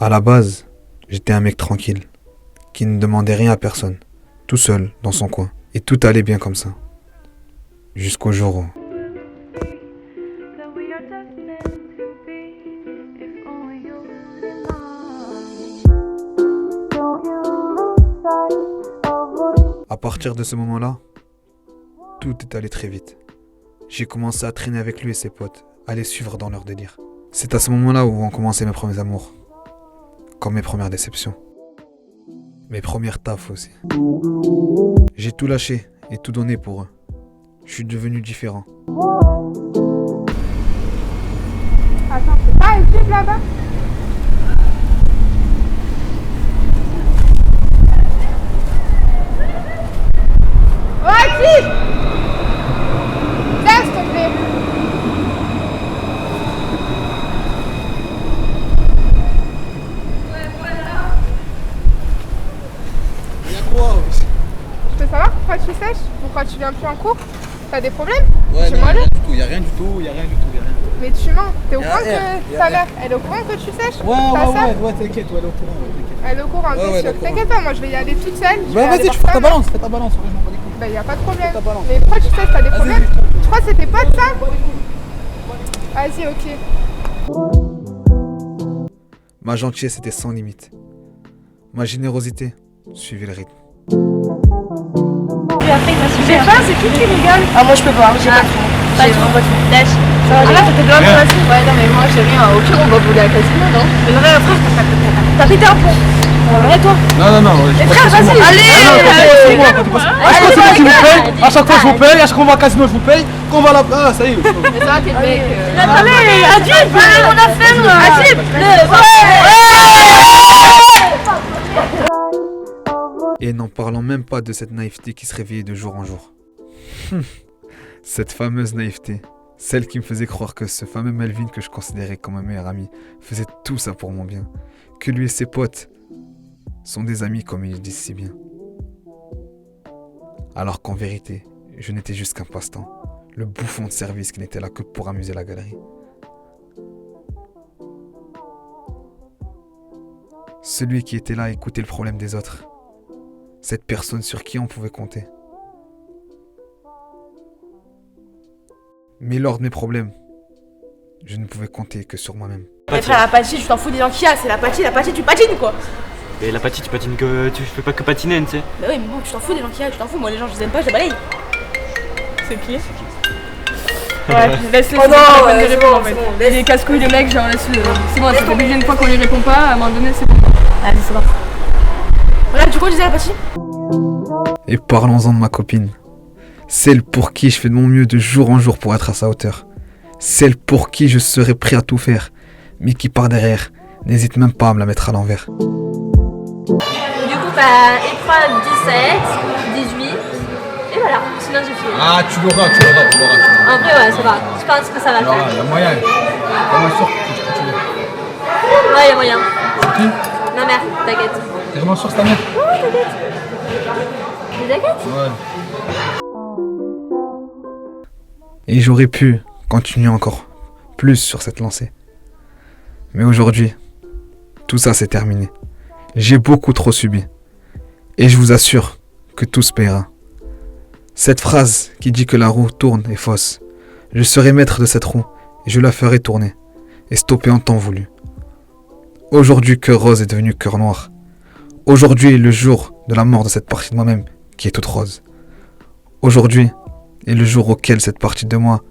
À la base, j'étais un mec tranquille, qui ne demandait rien à personne, tout seul, dans son coin. Et tout allait bien comme ça. Jusqu'au jour où... À partir de ce moment-là, tout est allé très vite. J'ai commencé à traîner avec lui et ses potes, à les suivre dans leur délire. C'est à ce moment-là où ont commencé mes premiers amours, comme mes premières déceptions. Mes premières taffes aussi. J'ai tout lâché et tout donné pour eux. Je suis devenu différent. Attends, c'est pas un type là-bas? Ouais, type! Viens, s'il te plaît. Je peux savoir pourquoi tu sèches? Pourquoi tu viens plus en cours? T'as des problèmes? Ouais, Dis-moi le. y a rien du tout. Mais tu mens. T'es au courant rien, que y a ta rien. mère, elle est au courant que tu sèches? Ta sœur? Ouais, t'inquiète, elle est au courant, Elle est au courant, Ouais, t'es ouais, sûr. d'accord. T'inquiète pas, moi je vais y aller toute seule. je vais aller vas-y, voir tu fais ta mère. balance, ouais, je m'en bats les couilles. Bah y a pas de problème. ta balance. Mais pourquoi tu sèches? T'as des Vas-y. problèmes? Tu crois que c'est tes potes ça? Vas-y, ok. Ma gentillesse était sans limite. Ma générosité suivait le rythme. J'ai faim, c'est qui rigole? Ah moi je peux pas, j'ai pas de fond. J'ai vraiment pas de fond. Lâche. Ah là t'étais de l'autre aussi. Ouais non mais moi j'ai rien, au pire on va voler à la casino non? Mais vrai frère t'as pété un pont. Ouais toi. Non, Mais frère vas-y. Allez c'est moi qui vous paye, à chaque fois je vous paye, à chaque fois qu'on va au casino je vous paye, qu'on va là, ah ça y est. Mais ça va t'es le mec. Allez Adib, on a fait Adib. Et n'en parlant même pas de cette naïveté qui se réveillait de jour en jour. Cette fameuse naïveté. Celle qui me faisait croire que ce fameux Melvin que je considérais comme un meilleur ami faisait tout ça pour mon bien. Que lui et ses potes sont des amis comme ils disent si bien. Alors qu'en vérité, je n'étais juste qu'un passe-temps. Le bouffon de service qui n'était là que pour amuser la galerie. Celui qui était là à écouter le problème des autres. Cette personne sur qui on pouvait compter. Mais lors de mes problèmes, je ne pouvais compter que sur moi-même. Mais frère l'apathie tu t'en fous des gens qu'il y a, c'est l'apathie tu patines quoi. Et l'apathie, tu patines que. Tu fais pas que patiner, tu sais. Bah oui mais bon tu t'en fous des gens qu'il y a, tu t'en fous, moi les gens je les aime pas, je les balaye. C'est qui? Ouais, laisse-les. Oh non, ouais, répondre en fait. Les casse-couilles, les mecs, genre laisse-le. C'est bon, ça fait déjà une fois qu'on lui répond pas, à un moment donné c'est bon. Allez, c'est bon. Voilà, du coup, je disais l'apathie. Et parlons-en de ma copine. Celle pour qui je fais de mon mieux de jour en jour pour être à sa hauteur. Celle pour qui je serais prêt à tout faire, mais qui par derrière n'hésite même pas à me la mettre à l'envers. Du coup, bah, épreuve 17, 18, et voilà, sinon j'ai fini. Ah tu l'auras. En vrai, ouais, ça va. Je pense que ça va le faire. Il y a moyen. Comment sûr que tu continues? Ouais, il y a moyen. C'est qui? Ma mère, t'inquiète. T'es vraiment sûr que c'est ta mère? T'inquiète. Ouais. Et j'aurais pu continuer encore plus sur cette lancée. Mais aujourd'hui, tout ça c'est terminé. J'ai beaucoup trop subi. Et je vous assure que tout se paiera. Cette phrase qui dit que la roue tourne est fausse. Je serai maître de cette roue et je la ferai tourner et stopper en temps voulu. Aujourd'hui, cœur rose est devenu cœur noir. Aujourd'hui est le jour de la mort de cette partie de moi-même qui est toute rose. Aujourd'hui est le jour auquel cette partie de moi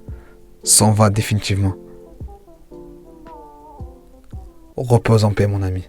s'en va définitivement. Repose en paix, mon ami.